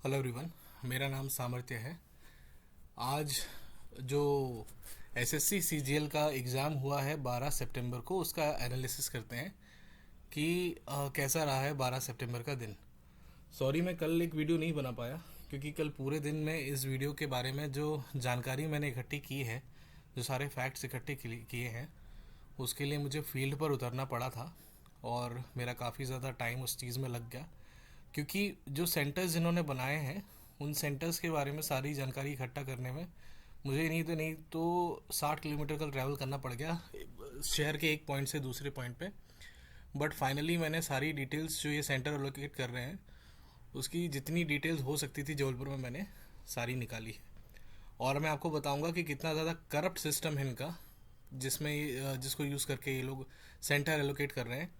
Hello everyone. मेरा नाम सामर्थ्य है। आज जो एसएससी सीजीएल का एग्ज़ाम हुआ है 12 सितंबर को, उसका एनालिसिस करते हैं कि कैसा रहा है 12 सितंबर का दिन। सॉरी, मैं कल एक वीडियो नहीं बना पाया क्योंकि कल पूरे दिन में इस वीडियो के बारे में जो जानकारी मैंने इकट्ठी की है, जो सारे फैक्ट्स इकट्ठे किए हैं, उसके लिए मुझे फील्ड पर उतरना पड़ा था और मेरा काफ़ी ज़्यादा टाइम उस चीज़ में लग गया। क्योंकि जो सेंटर्स जिन्होंने बनाए हैं, उन सेंटर्स के बारे में सारी जानकारी इकट्ठा करने में मुझे नहीं तो 60 किलोमीटर का ट्रैवल करना पड़ गया शहर के एक पॉइंट से दूसरे पॉइंट पे। बट फाइनली मैंने सारी डिटेल्स जो ये सेंटर एलोकेट कर रहे हैं, उसकी जितनी डिटेल्स हो सकती थी जबलपुर में, मैंने सारी निकाली। और मैं आपको बताऊंगा कि कितना ज़्यादा करप्ट सिस्टम है इनका, जिसको यूज़ करके ये लोग सेंटर एलोकेट कर रहे हैं।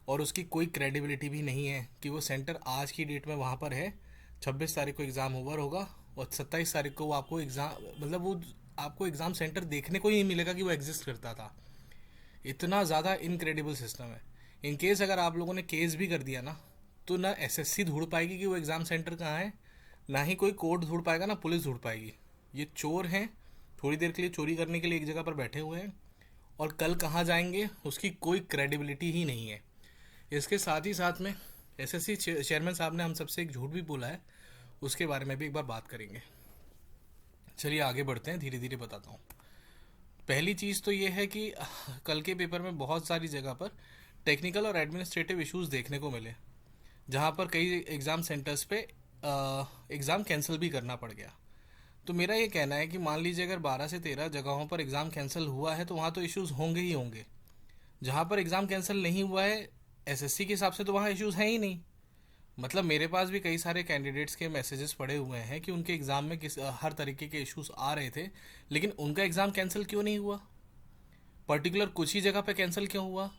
और उसकी कोई क्रेडिबिलिटी भी नहीं है कि वो सेंटर आज की डेट में वहाँ पर है। 26 तारीख को एग्ज़ाम ओवर होगा और 27 तारीख को वो आपको एग्ज़ाम, मतलब वो आपको एग्ज़ाम सेंटर देखने को ही नहीं मिलेगा कि वो एग्जिस्ट करता था। इतना ज़्यादा इनक्रेडिबल सिस्टम है। इन केस अगर आप लोगों ने केस भी कर दिया ना, तो ना एसएससी ढूंढ पाएगी कि वो एग्ज़ाम सेंटर कहाँ है, ना ही कोई कोर्ट ढूंढ पाएगा, ना पुलिस ढूंढ पाएगी। ये चोर हैं, थोड़ी देर के लिए चोरी करने के लिए एक जगह पर बैठे हुए हैं और कल कहाँ जाएंगे उसकी कोई क्रेडिबिलिटी ही नहीं है। इसके साथ ही साथ में एसएससी चेयरमैन साहब ने हम सबसे एक झूठ भी बोला है, उसके बारे में भी एक बार बात करेंगे। चलिए आगे बढ़ते हैं, धीरे धीरे बताता हूँ। पहली चीज़ तो ये है कि कल के पेपर में बहुत सारी जगह पर टेक्निकल और एडमिनिस्ट्रेटिव इश्यूज देखने को मिले, जहाँ पर कई एग्ज़ाम सेंटर्स पे एग्ज़ाम कैंसिल भी करना पड़ गया। तो मेरा ये कहना है कि मान लीजिए अगर 12 से 13 जगहों पर एग्ज़ाम कैंसिल हुआ है तो वहाँ तो इश्यूज होंगे ही होंगे। जहाँ पर एग्ज़ाम कैंसिल नहीं हुआ है, एसएससी के हिसाब से तो वहाँ इश्यूज हैं ही नहीं। मतलब मेरे पास भी कई सारे कैंडिडेट्स के मैसेजेस पड़े हुए हैं कि उनके एग्ज़ाम में हर तरीके के इश्यूज आ रहे थे, लेकिन उनका एग्ज़ाम कैंसिल क्यों नहीं हुआ, पर्टिकुलर कुछ ही जगह पे कैंसिल क्यों हुआ।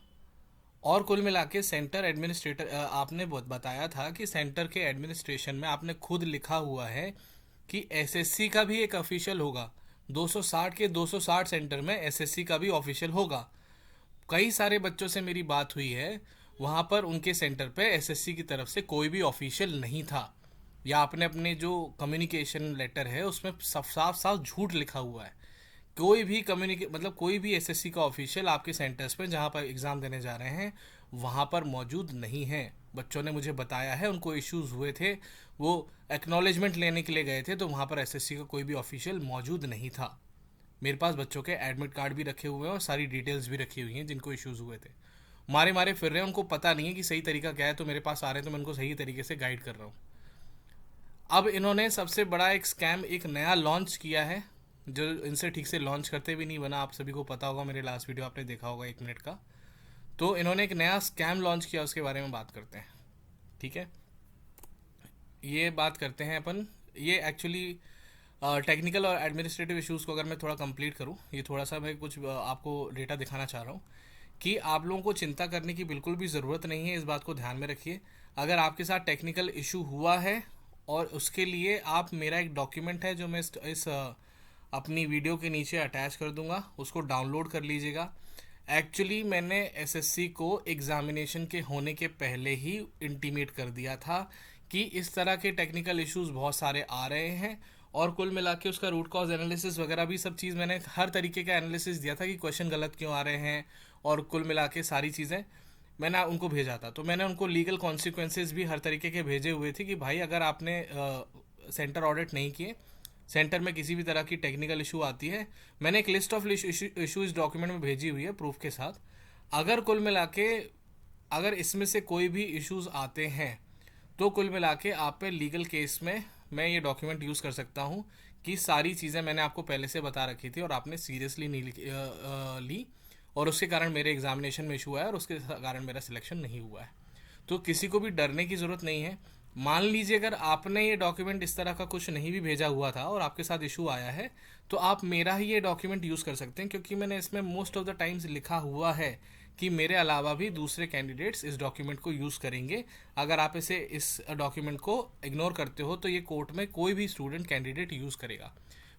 और कुल मिला के सेंटर एडमिनिस्ट्रेटर, आपने बताया था कि सेंटर के एडमिनिस्ट्रेशन में आपने खुद लिखा हुआ है कि एसएससी का भी एक ऑफिशियल होगा। 260 के 260 सेंटर में एसएससी का भी ऑफिशियल होगा। कई सारे बच्चों से मेरी बात हुई है, वहाँ पर उनके सेंटर पे एसएससी की तरफ से कोई भी ऑफिशियल नहीं था, या आपने अपने जो कम्युनिकेशन लेटर है उसमें साफ साफ साफ झूठ लिखा हुआ है। कोई भी कोई भी एसएससी का ऑफिशियल आपके सेंटर्स पे जहाँ पर एग्ज़ाम देने जा रहे हैं वहाँ पर मौजूद नहीं है। बच्चों ने मुझे बताया है उनको इश्यूज हुए थे, वो एक्नॉलेजमेंट लेने के लिए गए थे, तो वहाँ पर एसएससी का कोई भी ऑफिशियल मौजूद नहीं था। मेरे पास बच्चों के एडमिट कार्ड भी रखे हुए हैं और सारी डिटेल्स भी रखी हुई हैं जिनको इश्यूज हुए थे। मारे मारे फिर रहे हैं, उनको पता नहीं है कि सही तरीका क्या है, तो मेरे पास आ रहे हैं तो मैं उनको सही तरीके से गाइड कर रहा हूँ। अब इन्होंने सबसे बड़ा एक स्कैम एक नया लॉन्च किया है, जो इनसे ठीक से लॉन्च करते भी नहीं बना। आप सभी को पता होगा, मेरे लास्ट वीडियो आपने देखा होगा 1 मिनट का। तो इन्होंने एक नया स्कैम लॉन्च किया, उसके बारे में बात करते हैं। ठीक है, ये बात करते हैं अपन। ये एक्चुअली टेक्निकल और एडमिनिस्ट्रेटिव इश्यूज़ को अगर मैं थोड़ा कंप्लीट करूँ, ये थोड़ा सा मैं कुछ आपको डेटा दिखाना चाह रहा हूँ कि आप लोगों को चिंता करने की बिल्कुल भी ज़रूरत नहीं है। इस बात को ध्यान में रखिए। अगर आपके साथ टेक्निकल इशू हुआ है और उसके लिए आप, मेरा एक डॉक्यूमेंट है जो मैं इस अपनी वीडियो के नीचे अटैच कर दूंगा, उसको डाउनलोड कर लीजिएगा। एक्चुअली मैंने एसएससी को एग्जामिनेशन के होने के पहले ही इंटीमेट कर दिया था कि इस तरह के टेक्निकल इश्यूज बहुत सारे आ रहे हैं, और कुल मिला के उसका रूट कॉज एनालिसिस वगैरह भी सब चीज़ मैंने हर तरीके का एनालिसिस दिया था कि क्वेश्चन गलत क्यों आ रहे हैं, और कुल मिला के सारी चीज़ें मैंने उनको भेजा था। तो मैंने उनको लीगल कॉन्सिक्वेंसेज भी हर तरीके के भेजे हुए थे कि भाई अगर आपने सेंटर ऑडिट नहीं किए, सेंटर में किसी भी तरह की टेक्निकल इशू आती है, मैंने एक लिस्ट ऑफ इशूज डॉक्यूमेंट में भेजी हुई है प्रूफ के साथ। अगर कुल मिला के अगर इसमें से कोई भी इश्यूज आते हैं तो कुल मिला के आप पे लीगल केस में मैं ये डॉक्यूमेंट यूज़ कर सकता हूँ कि सारी चीज़ें मैंने आपको पहले से बता रखी थी और आपने सीरियसली नहीं ली, और उसके कारण मेरे एग्जामिनेशन में इशू आया और उसके कारण मेरा सिलेक्शन नहीं हुआ है। तो किसी को भी डरने की ज़रूरत नहीं है। मान लीजिए अगर आपने ये डॉक्यूमेंट इस तरह का कुछ नहीं भी भेजा हुआ था और आपके साथ इशू आया है, तो आप मेरा ही ये डॉक्यूमेंट यूज़ कर सकते हैं, क्योंकि मैंने इसमें मोस्ट ऑफ द टाइम्स लिखा हुआ है कि मेरे अलावा भी दूसरे कैंडिडेट्स इस डॉक्यूमेंट को यूज़ करेंगे। अगर आप इस डॉक्यूमेंट को इग्नोर करते हो तो ये कोर्ट में कोई भी स्टूडेंट कैंडिडेट यूज़ करेगा।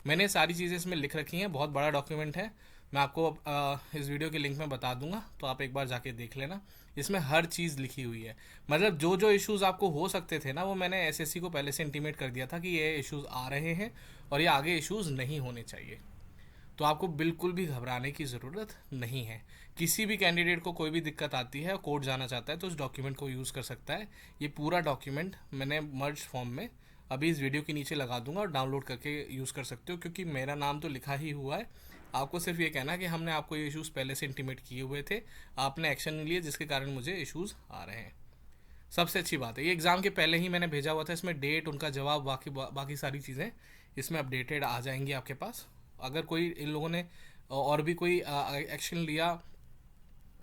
मैंने सारी चीज़ें इसमें लिख रखी हैं, बहुत बड़ा डॉक्यूमेंट है। मैं आपको इस वीडियो के लिंक में बता दूंगा, तो आप एक बार जाके देख लेना। इसमें हर चीज़ लिखी हुई है, मतलब जो जो इश्यूज़ आपको हो सकते थे ना, वो मैंने एसएससी को पहले से इंटीमेट कर दिया था कि ये इश्यूज़ आ रहे हैं और ये आगे इश्यूज़ नहीं होने चाहिए। तो आपको बिल्कुल भी घबराने की ज़रूरत नहीं है। किसी भी कैंडिडेट को कोई भी दिक्कत आती है, कोर्ट जाना चाहता है, तो उस डॉक्यूमेंट को यूज़ कर सकता है। ये पूरा डॉक्यूमेंट मैंने मर्ज फॉर्म में अभी इस वीडियो के नीचे लगा दूंगा और डाउनलोड करके यूज़ कर सकते हो, क्योंकि मेरा नाम तो लिखा ही हुआ है। आपको सिर्फ ये कहना है कि हमने आपको ये इश्यूज़ पहले से इंटीमेट किए हुए थे, आपने एक्शन नहीं लिए, जिसके कारण मुझे इश्यूज़ आ रहे हैं। सबसे अच्छी बात है, ये एग्ज़ाम के पहले ही मैंने भेजा हुआ था। इसमें डेट, उनका जवाब, बाकी सारी चीज़ें इसमें अपडेटेड आ जाएंगी आपके पास। अगर कोई इन लोगों ने और भी कोई एक्शन लिया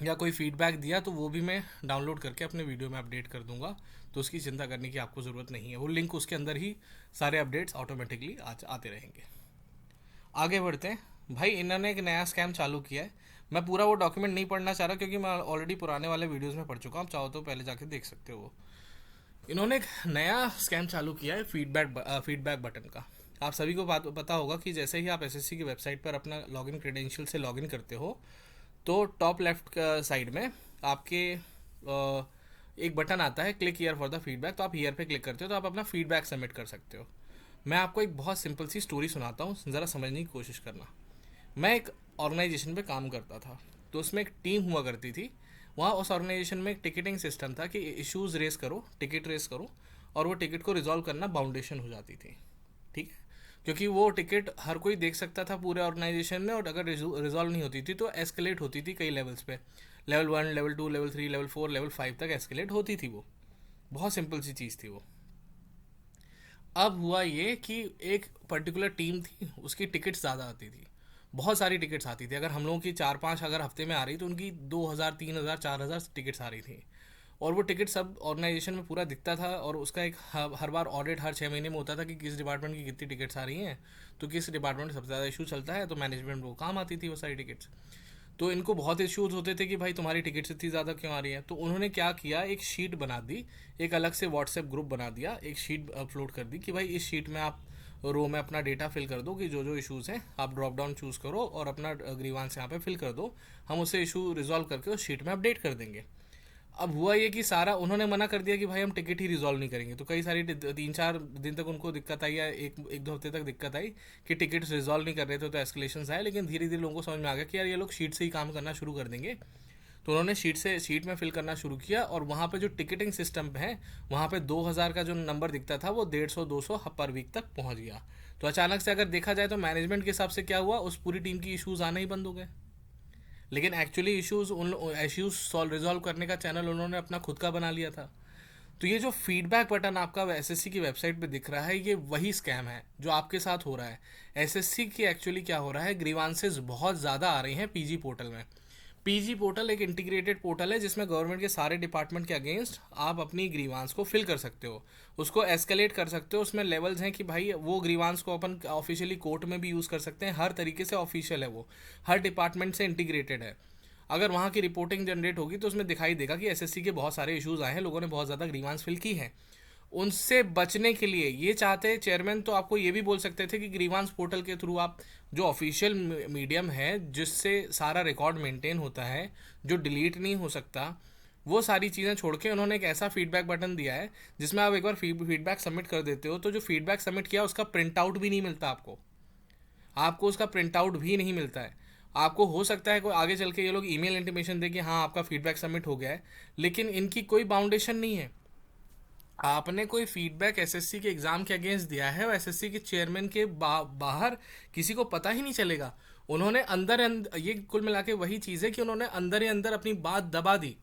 या कोई फीडबैक दिया, तो वो भी मैं डाउनलोड करके अपने वीडियो में अपडेट कर दूंगा, तो उसकी चिंता करने की आपको ज़रूरत नहीं है। वो लिंक उसके अंदर ही सारे अपडेट्स ऑटोमेटिकली आते रहेंगे। आगे बढ़ते हैं। भाई इन्होंने एक नया स्कैम चालू किया है। मैं पूरा वो डॉक्यूमेंट नहीं पढ़ना चाह रहा, क्योंकि मैं ऑलरेडी पुराने वाले वीडियोज़ में पढ़ चुका हूँ। आप चाहो तो पहले जाके देख सकते हो। इन्होंने एक नया स्कैम चालू किया है फीडबैक बटन का। आप सभी को पता होगा कि जैसे ही आप एसएससी की वेबसाइट पर अपना लॉगिन क्रेडेंशियल से लॉगिन करते हो, तो टॉप लेफ्ट साइड में आपके एक बटन आता है, click here for the feedback. तो आप हियर पे क्लिक करते हो तो आप अपना फीडबैक सबमिट कर सकते हो। मैं आपको एक बहुत सिंपल सी स्टोरी सुनाता हूँ, ज़रा समझने की कोशिश करना। मैं एक ऑर्गेनाइजेशन पे काम करता था, तो उसमें एक टीम हुआ करती थी। वहाँ उस ऑर्गेनाइजेशन में एक टिकटिंग सिस्टम था कि इश्यूज़ रेस करो, टिकट रेस करो, और वो टिकट को रिजॉल्व करना बाउंडेशन हो जाती थी। ठीक है, क्योंकि वो टिकट हर कोई देख सकता था पूरे ऑर्गेनाइजेशन में, और अगर रिजॉल्व नहीं होती थी तो एस्केलेट होती थी कई लेवल्स पे। Level 1, level 2, level 3, level 4, level 5 तक एस्केलेट होती थी। वो बहुत सिंपल सी चीज़ थी वो। अब हुआ ये कि एक पर्टिकुलर टीम थी, उसकी टिकट्स ज़्यादा आती थी, बहुत सारी टिकट्स आती थी। अगर हम लोगों की 4-5 अगर हफ्ते में आ रही, तो उनकी 2,000, 3,000, 4,000 टिकट्स आ रही थी। और वो टिकट सब ऑर्गेनाइजेशन में पूरा दिखता था, और उसका एक हर बार ऑडिट हर 6 महीने में होता था कि किस डिपार्टमेंट की कितनी टिकट्स आ रही हैं, तो किस डिपार्टमेंट में सबसे ज़्यादा इशू चलता है, तो मैनेजमेंट को काम आती थी वो सारी टिकट्स। तो इनको बहुत इश्यूज होते थे कि भाई तुम्हारी टिकट्स इतनी ज़्यादा क्यों आ रही है। तो उन्होंने क्या किया, एक शीट बना दी, एक अलग से व्हाट्सएप ग्रुप बना दिया, एक शीट अपलोड कर दी कि भाई इस शीट में आप रो में अपना डेटा फिल कर दो कि जो जो इश्यूज़ हैं आप ड्रॉप डाउन चूज़ करो और अपना ग्रीवांस यहाँ पे फिल कर दो, हम उसे इशू रिजॉल्व करके उस शीट में अपडेट कर देंगे। अब हुआ ये कि सारा उन्होंने मना कर दिया कि भाई हम टिकट ही रिजॉल्व नहीं करेंगे, तो कई सारी 3-4 दिन तक उनको दिक्कत आई, या एक दो हफ्ते तक दिक्कत आई कि टिकट रिजॉल्व नहीं कर रहे थे, तो एस्केलेशन आए। लेकिन धीरे धीरे लोगों को समझ में आ गया कि यार ये लोग शीट से ही काम करना शुरू कर देंगे, तो उन्होंने शीट में फिल करना शुरू किया। और वहाँ पे जो टिकटिंग सिस्टम है, वहाँ पे 2,000 का जो नंबर दिखता था, वो 150-200 पर वीक तक पहुँच गया। तो अचानक से अगर देखा जाए तो मैनेजमेंट के हिसाब से क्या हुआ, उस पूरी टीम की इशूज़ आना ही बंद हो गए। लेकिन एक्चुअली इश्यूज सॉल्व रिजॉल्व करने का चैनल उन्होंने अपना खुद का बना लिया था। तो ये जो फीडबैक बटन आपका एसएससी की वेबसाइट पे दिख रहा है, ये वही स्कैम है जो आपके साथ हो रहा है। एसएससी की एक्चुअली क्या हो रहा है, ग्रीवांसेस बहुत ज़्यादा आ रही हैं पीजी पोर्टल में। पीजी पोर्टल एक इंटीग्रेटेड पोर्टल है, जिसमें गवर्नमेंट के सारे डिपार्टमेंट के अगेंस्ट आप अपनी ग्रीवांस को फिल कर सकते हो, उसको एस्केलेट कर सकते हो। उसमें लेवल्स हैं कि भाई वो ग्रीवांस को अपन ऑफिशियली कोर्ट में भी यूज़ कर सकते हैं, हर तरीके से ऑफिशियल है वो, हर डिपार्टमेंट से इंटीग्रेटेड है। अगर वहाँ की रिपोर्टिंग जनरेट होगी तो उसमें दिखाई देगा कि एसएससी के बहुत सारे इश्यूज आए हैं, लोगों ने बहुत ज़्यादा ग्रीवांस फिल की है। उनसे बचने के लिए ये चाहते चेयरमैन तो आपको ये भी बोल सकते थे कि ग्रीवांस पोर्टल के थ्रू आप, जो ऑफिशियल मीडियम है जिससे सारा रिकॉर्ड मेंटेन होता है, जो डिलीट नहीं हो सकता, वो सारी चीज़ें छोड़ के उन्होंने एक ऐसा फीडबैक बटन दिया है जिसमें आप एक बार फीडबैक सबमिट कर देते हो, तो जो फीडबैक सबमिट किया उसका प्रिंट आउट भी नहीं मिलता आपको, उसका प्रिंट आउट भी नहीं मिलता है। आपको हो सकता है कोई आगे चल के ये लोग ईमेल इंटीमेशन दे कि हाँ आपका फीडबैक सबमिट हो गया है, लेकिन इनकी कोई बाउंडेशन नहीं है। आपने कोई फीडबैक एसएससी के एग्जाम के अगेंस्ट दिया है और एसएससी के चेयरमैन के बाहर किसी को पता ही नहीं चलेगा। उन्होंने अंदर ये कुल मिला के वही चीज़ है कि उन्होंने अंदर ही अंदर अपनी बात दबा दी।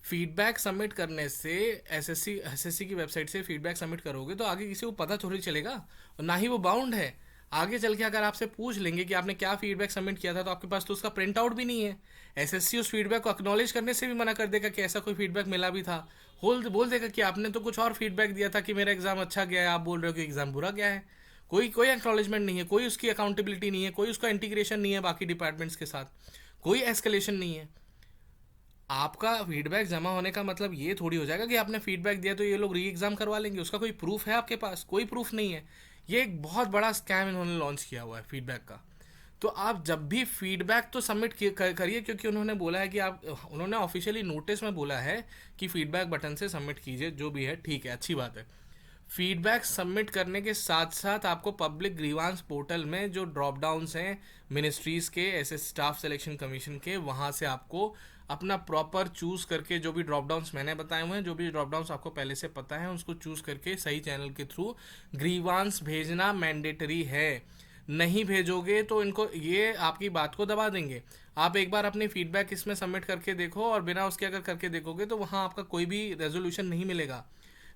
फीडबैक सबमिट करने से, एसएससी की वेबसाइट से फीडबैक सबमिट करोगे तो आगे किसी को पता थोड़ी चलेगा, और ना ही वो बाउंड है। आगे चल के अगर आपसे पूछ लेंगे कि आपने क्या फीडबैक सबमिट किया था, तो आपके पास तो उसका प्रिंट आउट भी नहीं है। एसएससी उस फीडबैक को एक्नॉलेज करने से भी मना कर देगा कि ऐसा कोई फीडबैक मिला भी था। बोल देगा कि आपने तो कुछ और फीडबैक दिया था कि मेरा एग्जाम अच्छा गया है, आप बोल रहे हो कि एग्जाम बुरा गया है। कोई एक्नॉलेजमेंट नहीं है, कोई उसकी अकाउंटेबिलिटी नहीं है, कोई उसका इंटीग्रेशन नहीं है बाकी डिपार्टमेंट्स के साथ, कोई एस्केलेशन नहीं है। आपका फीडबैक जमा होने का मतलब ये थोड़ी हो जाएगा कि आपने फीडबैक दिया तो ये लोग री एग्जाम करवा लेंगे। उसका कोई प्रूफ है आपके पास? कोई प्रूफ नहीं है। ये एक बहुत बड़ा स्कैम इन्होंने लॉन्च किया हुआ है फीडबैक का। तो आप जब भी फीडबैक तो सबमिट करिए, क्योंकि उन्होंने बोला है कि आप, उन्होंने ऑफिशियली नोटिस में बोला है कि फीडबैक बटन से सबमिट कीजिए, जो भी है ठीक है, अच्छी बात है। फीडबैक सबमिट करने के साथ साथ आपको पब्लिक ग्रीवांस पोर्टल में जो ड्रॉप डाउन्स हैं मिनिस्ट्रीज के, ऐसे स्टाफ सिलेक्शन कमीशन के, वहां से आपको अपना प्रॉपर चूज करके, जो भी ड्रॉप डाउन्स मैंने बताए हुए हैं, जो भी ड्रॉप डाउन्स आपको पहले से पता है, उसको चूज करके सही चैनल के थ्रू ग्रीवांस भेजना मैंडेटरी है। नहीं भेजोगे तो इनको, ये आपकी बात को दबा देंगे। आप एक बार अपनी फीडबैक इसमें सबमिट करके देखो, और बिना उसके अगर करके देखोगे तो वहां आपका कोई भी रेजोल्यूशन नहीं मिलेगा।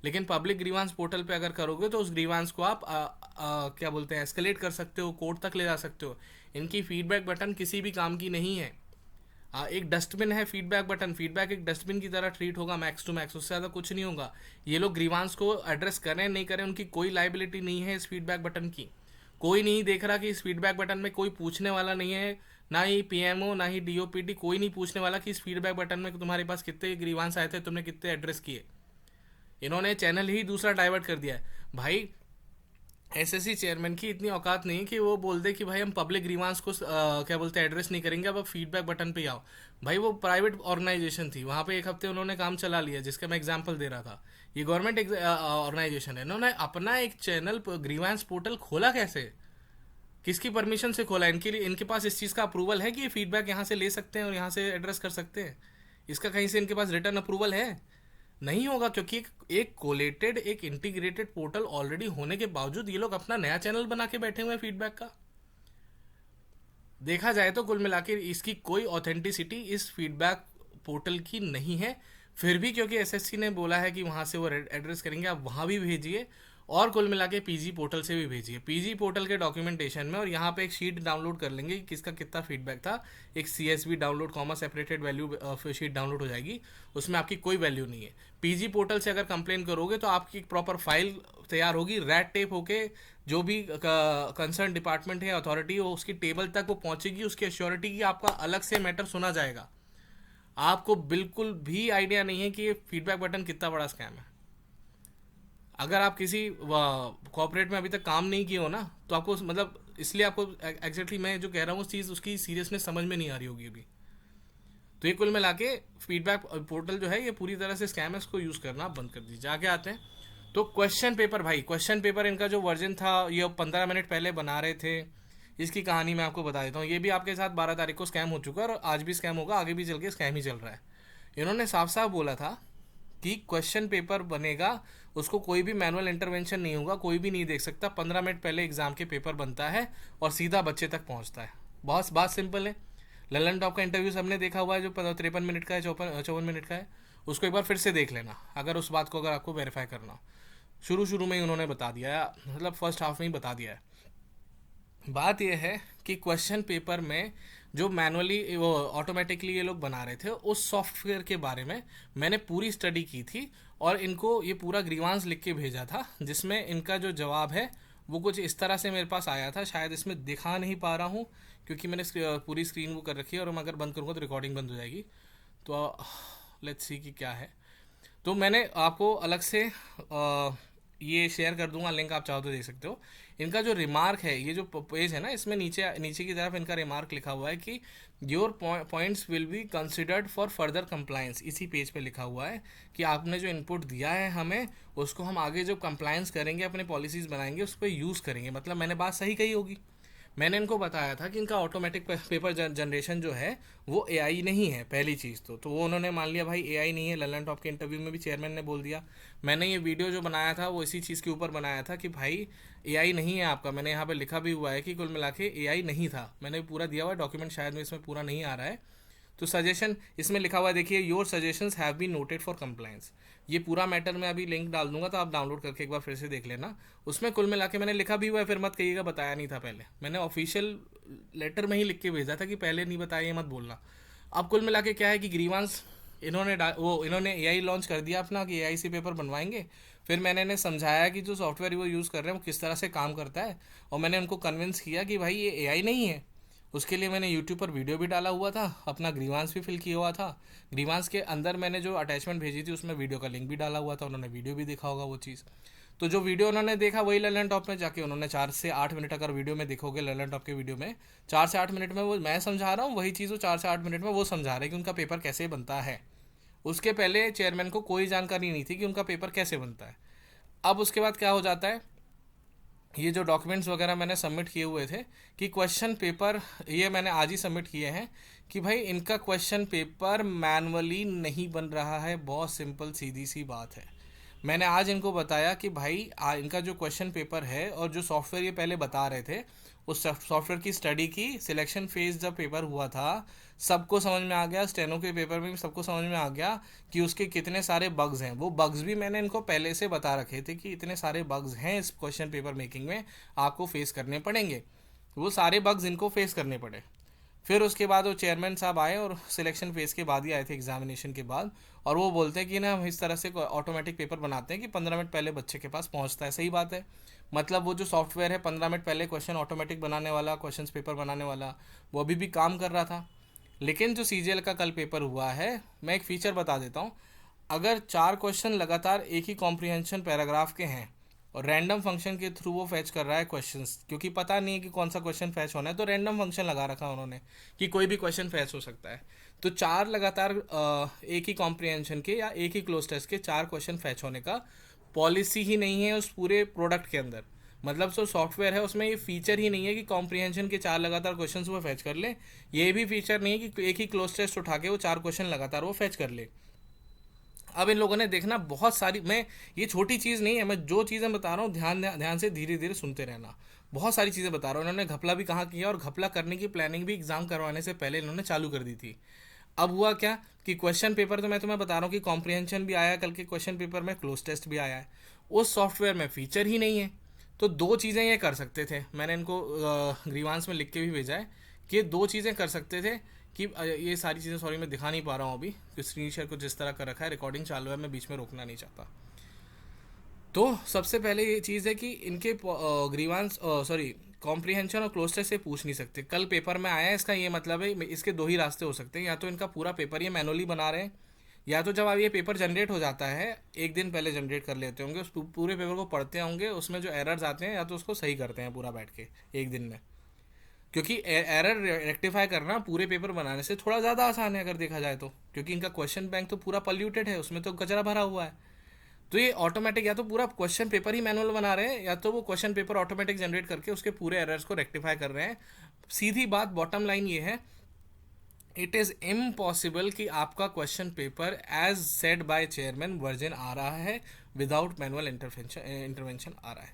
लेकिन पब्लिक ग्रीवांस पोर्टल पे अगर करोगे तो उस ग्रीवांस को आप क्या बोलते हैं, एस्केलेट कर सकते हो, कोर्ट तक ले जा सकते हो। इनकी फीडबैक बटन किसी भी काम की नहीं है। एक डस्टबिन है फीडबैक बटन, फीडबैक एक डस्टबिन की तरह ट्रीट होगा मैक्स टू मैक्स, उससे ज़्यादा कुछ नहीं होगा। ये लोग ग्रीवांस को एड्रेस करें नहीं करें, उनकी कोई लाइबिलिटी नहीं है इस फीडबैक बटन की। कोई नहीं देख रहा कि इस फीडबैक बटन में कोई पूछने वाला नहीं है, ना ही पीएमओ ना ही डीओपीटी, कोई नहीं पूछने वाला कि इस फीडबैक बटन में तुम्हारे पास कितने ग्रीवांस आए थे, तुमने कितने एड्रेस किए। इन्होंने चैनल ही दूसरा डाइवर्ट कर दिया है भाई। एसएससी चेयरमैन की इतनी औकात नहीं कि वो बोल दे कि भाई हम पब्लिक ग्रीवांस को क्या बोलते हैं एड्रेस नहीं करेंगे, अब फीडबैक बटन पे आओ। भाई वो प्राइवेट ऑर्गेनाइजेशन थी, वहां पे एक हफ्ते उन्होंने काम चला लिया, जिसका मैं एग्जांपल दे रहा था। ये गवर्नमेंट ऑर्गेनाइजेशन है, इन्होंने अपना एक चैनल ग्रीवांस पोर्टल खोला कैसे, किसकी परमिशन से खोला? इनके लिए, इनके पास इस चीज़ का अप्रूवल है कि ये फीडबैक यहाँ से ले सकते हैं और यहाँ से एड्रेस कर सकते हैं? इसका कहीं से इनके पास रिटर्न अप्रूवल है? नहीं होगा, क्योंकि एक कोलेटेड, एक इंटीग्रेटेड पोर्टल ऑलरेडी होने के बावजूद ये लोग अपना नया चैनल बना के बैठे हुए हैं फीडबैक का। देखा जाए तो कुल मिला के इसकी कोई ऑथेंटिसिटी इस फीडबैक पोर्टल की नहीं है। फिर भी क्योंकि एसएससी ने बोला है कि वहां से वो एड्रेस करेंगे, आप वहां भी भेजिए, और कुल मिला के पीजी पोर्टल से भी भेजिए, पीजी पोर्टल के डॉक्यूमेंटेशन में। और यहाँ पे एक शीट डाउनलोड कर लेंगे कि किसका कितना फीडबैक था, एक CSV download comma separated value sheet download हो जाएगी, उसमें आपकी कोई वैल्यू नहीं है। पीजी पोर्टल से अगर कंप्लेन करोगे तो आपकी एक प्रॉपर फाइल तैयार होगी, रैट टेप होके, जो भी कंसर्न डिपार्टमेंट है, अथॉरिटी है, उसकी टेबल तक वो पहुंचेगी, उसकी अश्योरिटी की आपका अलग से मैटर सुना जाएगा। आपको बिल्कुल भी आइडिया नहीं है कि ये फीडबैक बटन कितना बड़ा स्कैम है। अगर आप किसी कॉर्पोरेट में अभी तक काम नहीं किए हो ना, तो आपको मतलब, इसलिए आपको एग्जैक्टली मैं जो कह रहा हूँ उस चीज़, उसकी सीरियसनेस समझ में नहीं आ रही होगी अभी। तो ये कुल मिला के फीडबैक पोर्टल जो है ये पूरी तरह से स्कैम है, इसको यूज़ करना बंद कर दीजिए। आगे आते हैं तो क्वेश्चन पेपर। भाई क्वेश्चन पेपर इनका जो वर्जन था, ये 15 मिनट पहले बना रहे थे, इसकी कहानी मैं आपको बता देता हूँ। ये भी आपके साथ 12 तारीख को स्कैम हो चुका है, और आज भी स्कैम होगा, आगे भी चल के स्कैम ही चल रहा है। इन्होंने साफ साफ बोला था कि क्वेश्चन पेपर बनेगा, उसको कोई भी मैनुअल इंटरवेंशन नहीं होगा, कोई भी नहीं देख सकता। 15 मिनट पहले एग्जाम के पेपर बनता है और सीधा बच्चे तक पहुंचता है। बहुत बात सिंपल है। ललन टॉप का इंटरव्यू सबने देखा हुआ है, जो 53 मिनट का है, 54 मिनट का है, उसको एक बार फिर से देख लेना, अगर उस बात को अगर आपको वेरीफाई करना हो। शुरू में ही उन्होंने बता दिया है, मतलब फर्स्ट हाफ में ही बता दिया है। बात यह है कि क्वेश्चन पेपर में जो मैनुअली वो ऑटोमेटिकली ये लोग बना रहे थे, उस सॉफ्टवेयर के बारे में मैंने पूरी स्टडी की थी, और इनको ये पूरा ग्रीवांस लिख के भेजा था, जिसमें इनका जो जवाब है वो कुछ इस तरह से मेरे पास आया था। शायद इसमें दिखा नहीं पा रहा हूँ क्योंकि मैंने पूरी स्क्रीन वो कर रखी है, और मैं अगर बंद करूँगा तो रिकॉर्डिंग बंद हो जाएगी। तो लेट्स सी कि क्या है। तो मैंने आपको अलग से ये शेयर कर दूंगा लिंक, आप चाहो तो देख सकते हो। इनका जो रिमार्क है, ये जो पेज है ना, इसमें नीचे नीचे की तरफ इनका रिमार्क लिखा हुआ है कि your points will be considered for further compliance. इसी पेज पे लिखा हुआ है कि आपने जो इनपुट दिया है हमें, उसको हम आगे जो कंप्लायंस करेंगे, अपने पॉलिसीज़ बनाएंगे, उस पर यूज़ करेंगे। मतलब मैंने बात सही कही होगी। मैंने इनको बताया था कि इनका ऑटोमेटिक पेपर जनरेशन जो है वो एआई नहीं है, पहली चीज़ तो वो उन्होंने मान लिया भाई एआई नहीं है। ललन टॉप के इंटरव्यू में भी चेयरमैन ने बोल दिया। मैंने ये वीडियो जो बनाया था वो इसी चीज़ के ऊपर बनाया था कि भाई एआई नहीं है आपका। मैंने यहाँ पे लिखा भी हुआ है कि कुल मिला के एआई नहीं था, मैंने पूरा दिया हुआ है डॉक्यूमेंट, शायद में इसमें पूरा नहीं आ रहा है। तो सजेशन इसमें लिखा हुआ है, देखिए, your suggestions have been noted for compliance. ये पूरा मैटर मैं अभी लिंक डाल दूंगा, तो आप डाउनलोड करके एक बार फिर से देख लेना। उसमें कुल मिला के मैंने लिखा भी हुआ है, फिर मत कहिएगा बताया नहीं था पहले। मैंने ऑफिशियल लेटर में ही लिख के भेजा था कि पहले नहीं बताया, ये मत बोलना। अब कुल मिला के क्या है कि ग्रीवांस इन्होंने एआई लॉन्च कर दिया अपना कि एआई से पेपर बनवाएंगे। फिर मैंने इन्हें समझाया कि जो सॉफ्टवेयर वो यूज़ कर रहे हैं वो किस तरह से काम करता है, और मैंने उनको कन्विंस किया कि भाई ये एआई नहीं है। उसके लिए मैंने यूट्यूब पर वीडियो भी डाला हुआ था, अपना ग्रीवांस भी फिल किया हुआ था। ग्रीवांस के अंदर मैंने जो अटैचमेंट भेजी थी उसमें वीडियो का लिंक भी डाला हुआ था, उन्होंने वीडियो भी देखा होगा वो चीज़। तो जो वीडियो उन्होंने देखा वही लर्नर टॉप में जाके उन्होंने 4 से 8 मिनट, अगर वीडियो में देखोगे लर्नर टॉप के वीडियो में 4 से 8 मिनट में वो मैं समझा रहा हूँ, वही चीज़ वो 4 से 8 मिनट में वो समझा रहे हैं कि उनका पेपर कैसे बनता है। उसके पहले चेयरमैन को कोई जानकारी नहीं थी कि उनका पेपर कैसे बनता है। अब उसके बाद क्या हो जाता है, ये जो डॉक्यूमेंट्स वगैरह मैंने सबमिट किए हुए थे कि क्वेश्चन पेपर, ये मैंने आज ही सबमिट किए हैं कि भाई इनका क्वेश्चन पेपर मैनुअली नहीं बन रहा है। बहुत सिंपल सीधी सी बात है। मैंने आज इनको बताया कि भाई इनका जो क्वेश्चन पेपर है और जो सॉफ्टवेयर ये पहले बता रहे थे, उस सॉफ्टवेयर की स्टडी की सिलेक्शन फेज जब पेपर हुआ था सबको समझ में आ गया, स्टेनो के पेपर में भी सबको समझ में आ गया कि उसके कितने सारे बग्स हैं। वो बग्स भी मैंने इनको पहले से बता रखे थे कि इतने सारे बग्स हैं इस क्वेश्चन पेपर मेकिंग में, आपको फेस करने पड़ेंगे। वो सारे बग्स इनको फेस करने पड़े। फिर उसके बाद वो चेयरमैन साहब आए और सिलेक्शन फेज के बाद ही आए थे, एग्जामिनेशन के बाद, और वो बोलते हैं कि ना हम इस तरह से ऑटोमेटिक पेपर बनाते हैं कि 15 मिनट पहले बच्चे के पास पहुंचता है। सही बात है। मतलब वो जो सॉफ्टवेयर है 15 मिनट पहले क्वेश्चन ऑटोमेटिक बनाने वाला, क्वेश्चन पेपर बनाने वाला, वो अभी भी काम कर रहा था। लेकिन जो सीजीएल का कल पेपर हुआ है, मैं एक फीचर बता देता हूँ। अगर 4 क्वेश्चन लगातार एक ही कॉम्प्रिहेंशन पैराग्राफ के हैं और रैंडम फंक्शन के थ्रू वो फैच कर रहा है क्वेश्चंस, क्योंकि पता नहीं है कि कौन सा क्वेश्चन फैच होना है, तो रैंडम फंक्शन लगा रखा उन्होंने कि कोई भी क्वेश्चन फैच हो सकता है। तो 4 लगातार एक ही कॉम्प्रिहेंशन के या एक ही क्लोज टेस्ट के 4 क्वेश्चन फैच होने का पॉलिसी ही नहीं है उस पूरे प्रोडक्ट के अंदर। मतलब जो सॉफ्टवेयर है उसमें ये फीचर ही नहीं है कि कॉम्प्रिहेंशन के 4 लगातार क्वेश्चन वो फैच कर ले। ये भी फीचर नहीं है कि एक ही क्लोज टेस्ट उठा के वो 4 क्वेश्चन लगातार वो फैच कर ले। अब इन लोगों ने देखना बहुत सारी, मैं ये छोटी चीज़ नहीं है, मैं जो चीज़ें बता रहा हूँ ध्यान ध्यान से धीरे धीरे सुनते रहना। बहुत सारी चीज़ें बता रहा हूँ। इन्होंने घपला भी कहाँ किया और घपला करने की प्लानिंग भी एग्जाम करवाने से पहले इन्होंने चालू कर दी थी। अब हुआ क्या कि क्वेश्चन पेपर, तो मैं तुम्हें बता रहा हूँ कि कॉम्प्रिहेंशन भी आया कल के क्वेश्चन पेपर में, क्लोज टेस्ट भी आया है। उस सॉफ्टवेयर में फीचर ही नहीं है। तो 2 चीज़ें ये कर सकते थे, मैंने इनको ग्रीवांस में लिख के भी भेजा है कि 2 चीज़ें कर सकते थे कि ये सारी चीज़ें, सॉरी मैं दिखा नहीं पा रहा हूँ अभी, स्क्रीन शेयर को जिस तरह कर रखा है, रिकॉर्डिंग चालू है, मैं बीच में रोकना नहीं चाहता। तो सबसे पहले ये चीज़ है कि इनके ग्रीवांस, सॉरी, कॉम्प्रिहेंशन और क्लोज टेस्ट से पूछ नहीं सकते। कल पेपर में आया है, इसका ये मतलब है इसके 2 ही रास्ते हो सकते हैं। या तो इनका पूरा पेपर ये मैनुअली बना रहे हैं, या तो जब अब ये पेपर जनरेट हो जाता है एक दिन पहले जनरेट कर लेते होंगे, उस पूरे पेपर को पढ़ते होंगे, उसमें जो एरर्स आते हैं या तो उसको सही करते हैं पूरा बैठ के एक दिन में। क्योंकि एरर रेक्टिफाई करना पूरे पेपर बनाने से थोड़ा ज़्यादा आसान है अगर देखा जाए तो, क्योंकि इनका क्वेश्चन बैंक तो पूरा पॉल्यूटेड है, उसमें तो कचरा भरा हुआ है। तो ये ऑटोमेटिक या तो पूरा क्वेश्चन पेपर ही मैनुअल बना रहे हैं, या तो वो क्वेश्चन पेपर ऑटोमेटिक जनरेट करके उसके पूरे एरर्स को रेक्टिफाई कर रहे हैं। सीधी बात, बॉटम लाइन ये है, इट इज़ इम्पॉसिबल कि आपका question paper as said by chairman version आ रहा है विदाउट मैनुअल इंटरवेंशन आ रहा है।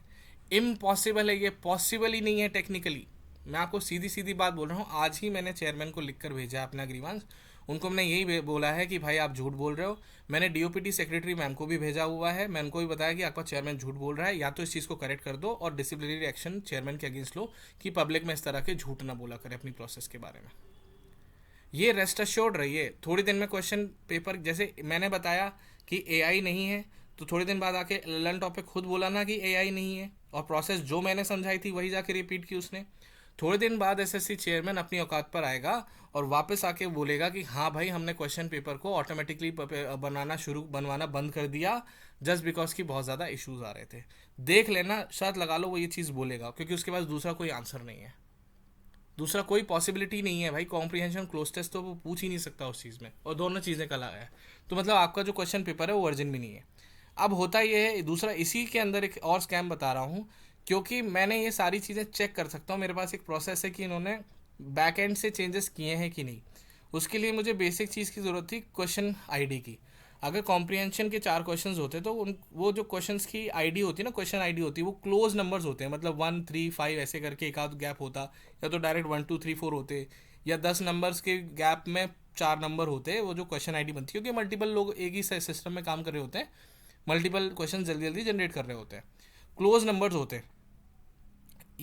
इम्पॉसिबल है, ये पॉसिबल ही नहीं है टेक्निकली। मैं आपको सीधी सीधी बात बोल रहा हूँ। आज ही मैंने चेयरमैन को लिख कर भेजा अपना ग्रीवांस। उनको मैंने यही बोला है कि भाई आप झूठ बोल रहे हो। मैंने डीओपीटी सेक्रेटरी मैम को भी भेजा हुआ है, मैं उनको भी बताया कि आपका चेयरमैन झूठ बोल रहा है, या तो इस चीज़ को करेक्ट कर दो और डिसिप्लिनरी एक्शन चेयरमैन के अगेंस्ट लो कि पब्लिक में इस तरह के झूठ ना बोला करे अपनी प्रोसेस के बारे में। ये रेस्ट अश्योर्ड रहिए, थोड़ी दिन में क्वेश्चन पेपर, जैसे मैंने बताया कि एआई नहीं है, तो थोड़े दिन बाद आके लर्न टॉपिक खुद बोला ना कि एआई नहीं है, और प्रोसेस जो मैंने समझाई थी वही जाके रिपीट की उसने। थोड़े दिन बाद एसएससी चेयरमैन अपनी औकात पर आएगा और वापस आके बोलेगा कि हाँ भाई हमने क्वेश्चन पेपर को ऑटोमेटिकली बनवाना बंद कर दिया जस्ट बिकॉज की बहुत ज़्यादा इश्यूज आ रहे थे। देख लेना, शायद लगा लो वो ये चीज़ बोलेगा, क्योंकि उसके पास दूसरा कोई आंसर नहीं है, दूसरा कोई पॉसिबिलिटी नहीं है भाई। कॉम्प्रिहेंशन क्लोज टेस्ट तो वो पूछ ही नहीं सकता उस चीज़ में, और दोनों चीज़ें कल आया है, तो मतलब आपका जो क्वेश्चन पेपर है वो वर्जिन भी नहीं है। अब होता ये है दूसरा, इसी के अंदर एक और स्कैम बता रहा हूँ, क्योंकि मैंने ये सारी चीज़ें चेक कर सकता हूँ, मेरे पास एक प्रोसेस है कि इन्होंने बैक एंड से चेंजेस किए हैं कि नहीं। उसके लिए मुझे बेसिक चीज़ की ज़रूरत थी, क्वेश्चन आईडी की। अगर कॉम्प्रिहेंशन के 4 क्वेश्चंस होते तो वो जो क्वेश्चंस की आईडी होती है ना, क्वेश्चन आईडी होती है, वो क्लोज नंबर्स होते हैं, मतलब 1 3 5 ऐसे करके एक आध गैप होता, या तो डायरेक्ट 1 2 3 4 होते, या 10 नंबर्स के गैप में 4 नंबर होते, वो जो क्वेश्चन आईडी बनती है, क्योंकि मल्टीपल लोग एक ही सिस्टम में काम कर रहे होते हैं, मल्टीपल क्वेश्चन जल्दी जल्दी जनरेट कर रहे होते हैं, क्लोज नंबर्स होते हैं।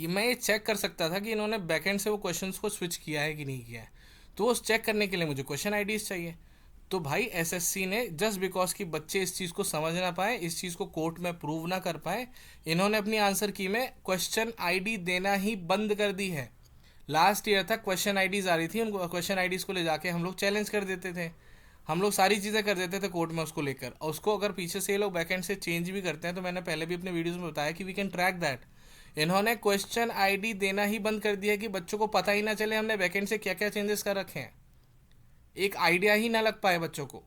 मैं ये चेक कर सकता था कि इन्होंने बैकएंड से वो क्वेश्चंस को स्विच किया है कि नहीं किया है, तो उस चेक करने के लिए मुझे क्वेश्चन आईडीज चाहिए। तो भाई एसएससी ने जस्ट बिकॉज कि बच्चे इस चीज़ को समझ ना पाए, इस चीज़ को कोर्ट में प्रूव ना कर पाए, इन्होंने अपनी आंसर की में क्वेश्चन आईडी देना ही बंद कर दी है। लास्ट ईयर तक क्वेश्चन आईडीज आ रही थी, उनको क्वेश्चन आईडीज को ले जाके हम लोग चैलेंज कर देते थे। हम लोग सारी चीज़ें कर देते थे कोर्ट में उसको लेकर, और उसको अगर पीछे से ये लोग बैकएंड से चेंज भी करते हैं तो मैंने पहले भी अपने वीडियोस में बताया कि वी कैन ट्रैक दैट। इन्होंने क्वेश्चन आईडी देना ही बंद कर दिया कि बच्चों को पता ही ना चले हमने बैकएंड से क्या क्या चेंजेस कर रखे हैं, एक आइडिया ही ना लग पाए बच्चों को।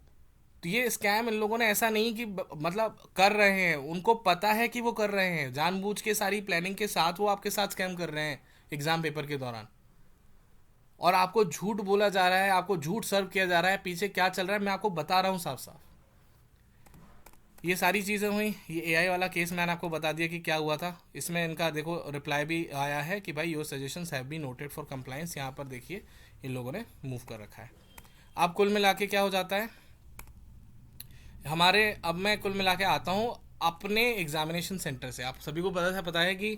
तो ये स्कैम इन लोगों ने ऐसा नहीं कि मतलब कर रहे हैं, उनको पता है कि वो कर रहे हैं, जानबूझ के सारी प्लानिंग के साथ वो आपके साथ स्कैम कर रहे हैं एग्जाम पेपर के दौरान। और आपको झूठ बोला जा रहा है, आपको झूठ सर्व किया जा रहा है, पीछे क्या चल रहा है मैं आपको बता रहा हूँ साफ साफ। ये सारी चीज़ें हुई। ये एआई वाला केस मैंने आपको बता दिया कि क्या हुआ था। इसमें इनका देखो रिप्लाई भी आया है कि भाई your suggestions have been noted for compliance. यहाँ पर देखिए इन लोगों ने मूव कर रखा है। अब कुल मिला के क्या हो जाता है हमारे, अब मैं कुल मिला के आता हूँ अपने एग्जामिनेशन सेंटर से। आप सभी को पता है कि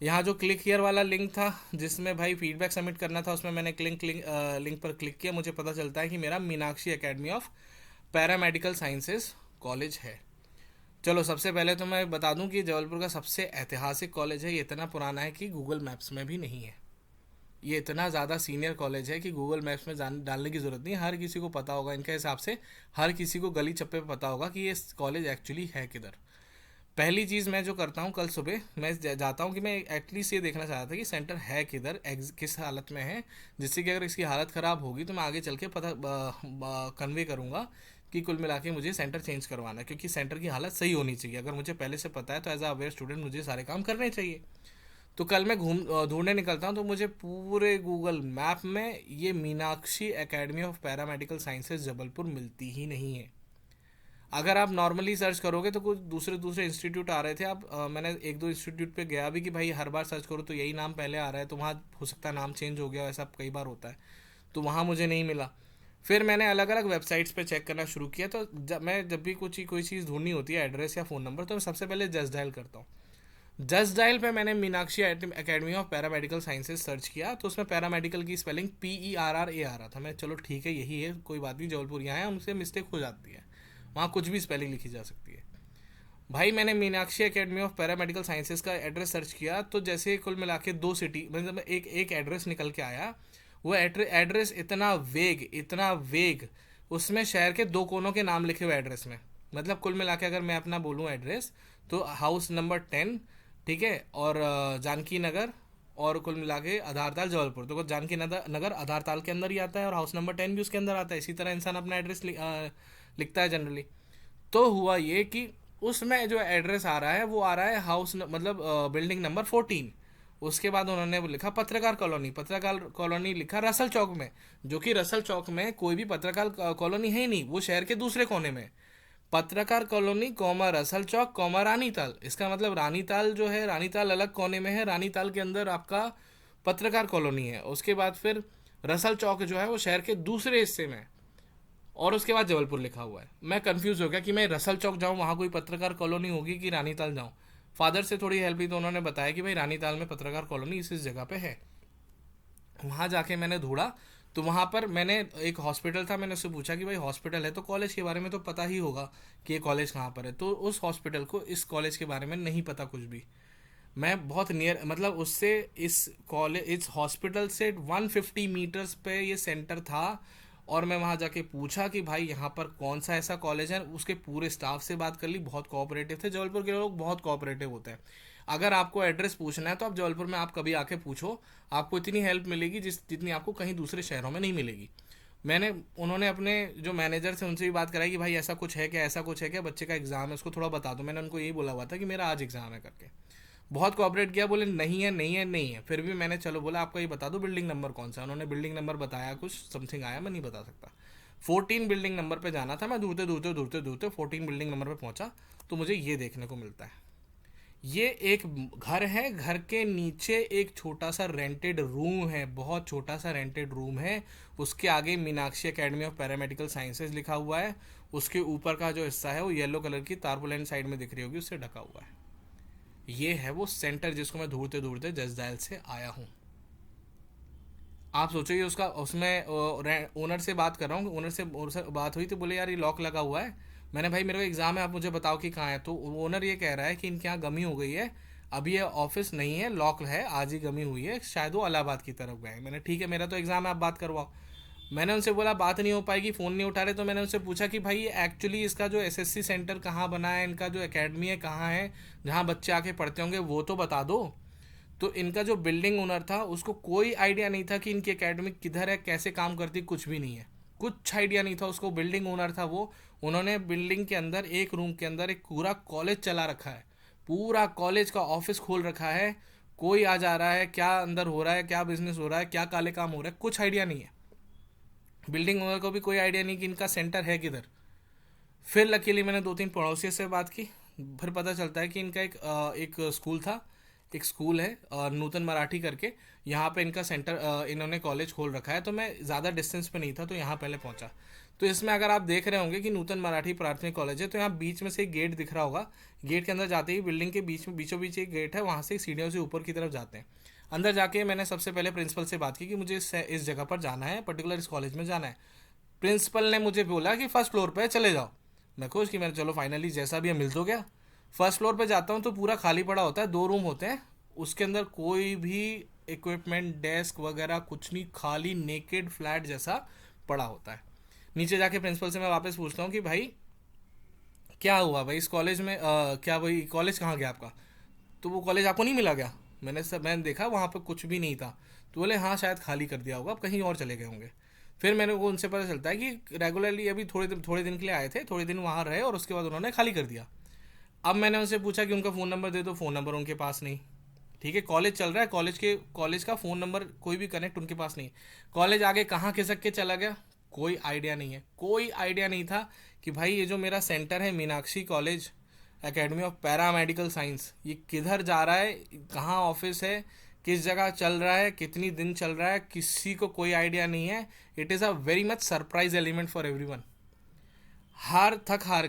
यहाँ जो क्लिक हियर वाला लिंक था जिसमें भाई फीडबैक सबमिट करना था, उसमें मैंने लिंक पर क्लिक किया, मुझे पता चलता है कि मेरा Meenakshi academy of paramedical sciences college है। चलो सबसे पहले तो मैं बता दूं कि जबलपुर का सबसे ऐतिहासिक कॉलेज है। ये इतना पुराना है कि गूगल मैप्स में भी नहीं है। ये इतना ज़्यादा सीनियर कॉलेज है कि गूगल मैप्स में डालने की ज़रूरत नहीं, हर किसी को पता होगा। इनके हिसाब से हर किसी को गली चप्पे पे पता होगा कि ये कॉलेज एक्चुअली है किधर। पहली चीज़ मैं जो करता हूँ, कल सुबह मैं जाता हूँ कि मैं एटलीस्ट ये देखना चाहता था कि सेंटर है किधर, किस हालत में है, जिससे कि अगर इसकी हालत ख़राब होगी तो मैं आगे चल के पता कन्वे करूँगा कि कुल मिला के मुझे सेंटर चेंज करवाना है, क्योंकि सेंटर की हालत सही होनी चाहिए। अगर मुझे पहले से पता है तो एज अ अवेयर स्टूडेंट मुझे सारे काम करने चाहिए। तो कल मैं ढूंढने निकलता हूँ तो मुझे पूरे गूगल मैप में ये Meenakshi academy of paramedical sciences Jabalpur मिलती ही नहीं है। अगर आप नॉर्मली सर्च करोगे तो कुछ दूसरे दूसरे इंस्टीट्यूट आ रहे थे। मैंने एक दो इंस्टीट्यूट पे गया भी कि भाई हर बार सर्च करो तो यही नाम पहले आ रहा है, तो वहाँ हो सकता है नाम चेंज हो गया, ऐसा कई बार होता है, तो वहाँ मुझे नहीं मिला। फिर मैंने अलग अलग वेबसाइट्स पे चेक करना शुरू किया। तो जब भी कोई चीज़ ढूंढनी होती है, एड्रेस या फ़ोन नंबर, तो मैं सबसे पहले जस्ट डायल करता हूँ। जस्ट डायल पे मैंने Meenakshi academy of paramedical sciences search किया तो उसमें पैरामेडिकल की स्पेलिंग PERRA आ रहा था। मैं चलो ठीक है यही है, कोई बात नहीं, जबलपुर यहाँ है, उनसे मिस्टेक हो जाती है, वहाँ कुछ भी स्पेलिंग लिखी जा सकती है। भाई मैंने Meenakshi academy of paramedical sciences का एड्रेस सर्च किया तो जैसे कुल मिला के 2 सिटी मतलब एक एड्रेस निकल के आया। वो एड्रेस इतना वेग, उसमें शहर के 2 कोनों के नाम लिखे हुए एड्रेस में। मतलब कुल मिला के अगर मैं अपना बोलूँ एड्रेस तो हाउस नंबर 10, ठीक है, और जानकी नगर, और कुल मिला के आधारताल जबलपुर। तो जानकी नगर आधारताल के अंदर ही आता है और हाउस नंबर 10 भी उसके अंदर आता है। इसी तरह इंसान अपना एड्रेस लिखता है जनरली। तो हुआ ये कि उसमें जो एड्रेस आ रहा है वो आ रहा है मतलब बिल्डिंग नंबर 14। उसके बाद उन्होंने लिखा पत्रकार कॉलोनी लिखा रसल चौक में, जो कि रसल चौक में कोई भी पत्रकार कॉलोनी है ही नहीं, वो शहर के दूसरे कोने में। पत्रकार कॉलोनी कॉमा रसल चौक कॉमा रानीताल, इसका मतलब रानीताल जो है, रानीताल अलग कोने में है, रानीताल के अंदर आपका पत्रकार कॉलोनी है। उसके बाद फिर रसल चौक जो है वो शहर के दूसरे हिस्से में, और उसके बाद जबलपुर लिखा हुआ है। मैं कंफ्यूज हो गया कि मैं रसल चौक जाऊँ, वहाँ कोई पत्रकार कॉलोनी होगी, कि रानीताल जाऊँ। फादर से थोड़ी हेल्प हुई तो उन्होंने बताया कि भाई रानीताल में पत्रकार कॉलोनी इस जगह पे है। वहाँ जाके मैंने ढूंढा तो वहाँ पर मैंने एक हॉस्पिटल था, मैंने उससे पूछा कि भाई हॉस्पिटल है तो कॉलेज के बारे में तो पता ही होगा कि ये कॉलेज कहाँ पर है। तो उस हॉस्पिटल को इस कॉलेज के बारे में नहीं पता कुछ भी। मैं बहुत नियर, मतलब उससे इस हॉस्पिटल से 150 मीटर्स पे ये सेंटर था। और मैं वहाँ जाके पूछा कि भाई यहाँ पर कौन सा ऐसा कॉलेज है। उसके पूरे स्टाफ से बात कर ली, बहुत कोऑपरेटिव थे। जबलपुर के लोग बहुत कोऑपरेटिव होते हैं। अगर आपको एड्रेस पूछना है तो आप जबलपुर में आप कभी आके पूछो, आपको इतनी हेल्प मिलेगी जितनी आपको कहीं दूसरे शहरों में नहीं मिलेगी। उन्होंने अपने जो मैनेजर से उनसे भी बात कराई कि भाई ऐसा कुछ है क्या, ऐसा कुछ है क्या, बच्चे का एग्ज़ाम है उसको थोड़ा बता दो। मैंने उनको यही बोला हुआ था कि मेरा आज एग्ज़ाम है करके। बहुत कोऑपरेट किया, बोले नहीं है नहीं है नहीं है। फिर भी मैंने चलो बोला आपको ये बता दो बिल्डिंग नंबर कौन सा। उन्होंने बिल्डिंग नंबर बताया, कुछ समथिंग आया, मैं नहीं बता सकता। 14 बिल्डिंग नंबर पे जाना था। मैं दूरते 14 बिल्डिंग नंबर पे पहुंचा तो मुझे ये देखने को मिलता है, ये एक घर है, घर के नीचे एक छोटा सा रेंटेड रूम है, बहुत छोटा सा रेंटेड रूम है। उसके आगे Meenakshi academy of paramedical sciences लिखा हुआ है। उसके ऊपर का जो हिस्सा है वो येलो कलर की तारपुलिन साइड में दिख रही होगी, उससे ढका हुआ है। ये है वो सेंटर जिसको मैं ढूंढते जसदाइल से आया हूँ। आप सोचो ये उसमें ओनर से बात कर रहा हूँ, ओनर से बात हुई तो बोले यार ये लॉक लगा हुआ है। मैंने भाई मेरे को एग्ज़ाम है, आप मुझे बताओ कि कहाँ है। तो ओनर ये कह रहा है कि इनके यहाँ गमी हो गई है, अभी ये ऑफिस नहीं है, लॉक है, आज ही गमी हुई है, शायद वो इलाहाबाद की तरफ गए। मैंने ठीक है मेरा तो एग्ज़ाम है, आप बात करवाओ। मैंने उनसे बोला बात नहीं हो पाएगी, फ़ोन नहीं उठा रहे, तो मैंने उनसे पूछा कि भाई एक्चुअली इसका जो एसएससी सेंटर कहाँ बना है, इनका जो एकेडमी है कहाँ है जहाँ बच्चे आके पढ़ते होंगे, वो तो बता दो। तो इनका जो बिल्डिंग ओनर था उसको कोई आइडिया नहीं था कि इनकी एकेडमी किधर है, कैसे काम करती, कुछ भी नहीं है, कुछ आइडिया नहीं था उसको। बिल्डिंग ओनर था वो, उन्होंने बिल्डिंग के अंदर एक रूम के अंदर एक पूरा कॉलेज चला रखा है, पूरा कॉलेज का ऑफिस खोल रखा है। कोई आ जा रहा है, क्या अंदर हो रहा है, क्या बिजनेस हो रहा है, क्या काले काम हो रहा है, कुछ आइडिया नहीं है। बिल्डिंग ओनर को भी कोई आइडिया नहीं कि इनका सेंटर है किधर। फिर लकीली मैंने दो तीन पड़ोसियों से बात की, फिर पता चलता है कि इनका एक स्कूल था, एक स्कूल है नूतन मराठी करके, यहाँ पे इनका सेंटर, इन्होंने कॉलेज खोल रखा है। तो मैं ज़्यादा डिस्टेंस पे नहीं था तो यहाँ पहले पहुँचा। तो इसमें अगर आप देख रहे होंगे कि नूतन मराठी प्राथमिक कॉलेज है, तो यहाँ बीच में से एक गेट दिख रहा होगा। गेट के अंदर जाते ही बिल्डिंग के बीच में बीचों बीच एक गेट है, वहाँ से सीढ़ियों से ऊपर की तरफ जाते हैं। अंदर जाके मैंने सबसे पहले प्रिंसिपल से बात की कि मुझे इस जगह पर जाना है, पर्टिकुलर इस कॉलेज में जाना है। प्रिंसिपल ने मुझे बोला कि फर्स्ट फ्लोर पे चले जाओ। मैं खुश कि मैंने चलो फाइनली जैसा भी है मिल तो गया। फर्स्ट फ्लोर पे जाता हूँ तो पूरा खाली पड़ा होता है, दो रूम होते हैं, उसके अंदर कोई भी इक्विपमेंट, डेस्क वगैरह कुछ नहीं, खाली नेकेड फ्लैट जैसा पड़ा होता है। नीचे जाके प्रिंसिपल से मैं वापस पूछता हूँ कि भाई क्या हुआ भाई इस कॉलेज में, क्या भाई कॉलेज कहाँ गया आपका? तो वो कॉलेज आपको नहीं मिला क्या? मैंने देखा वहाँ पे कुछ भी नहीं था। तो बोले हाँ शायद खाली कर दिया होगा, अब कहीं और चले गए होंगे। फिर मैंने वो उनसे पता चलता है कि रेगुलरली अभी थोड़े दिन के लिए आए थे, थोड़े दिन वहाँ रहे और उसके बाद उन्होंने खाली कर दिया। अब मैंने उनसे पूछा कि उनका फ़ोन नंबर दे दो, फ़ोन नंबर उनके पास नहीं। ठीक है, कॉलेज चल रहा है, कॉलेज का फ़ोन नंबर कोई भी कनेक्ट उनके पास नहीं। कॉलेज आगे कहाँ खिसक के चला गया, कोई आइडिया नहीं है। कोई आइडिया नहीं था कि भाई ये जो मेरा सेंटर है Meenakshi college academy of para medical science, ये किधर जा रहा है, कहाँ ऑफिस है, किस जगह चल रहा है, कितनी दिन चल रहा है, किसी को कोई आइडिया नहीं है। It is a very much surprise element for everyone. हार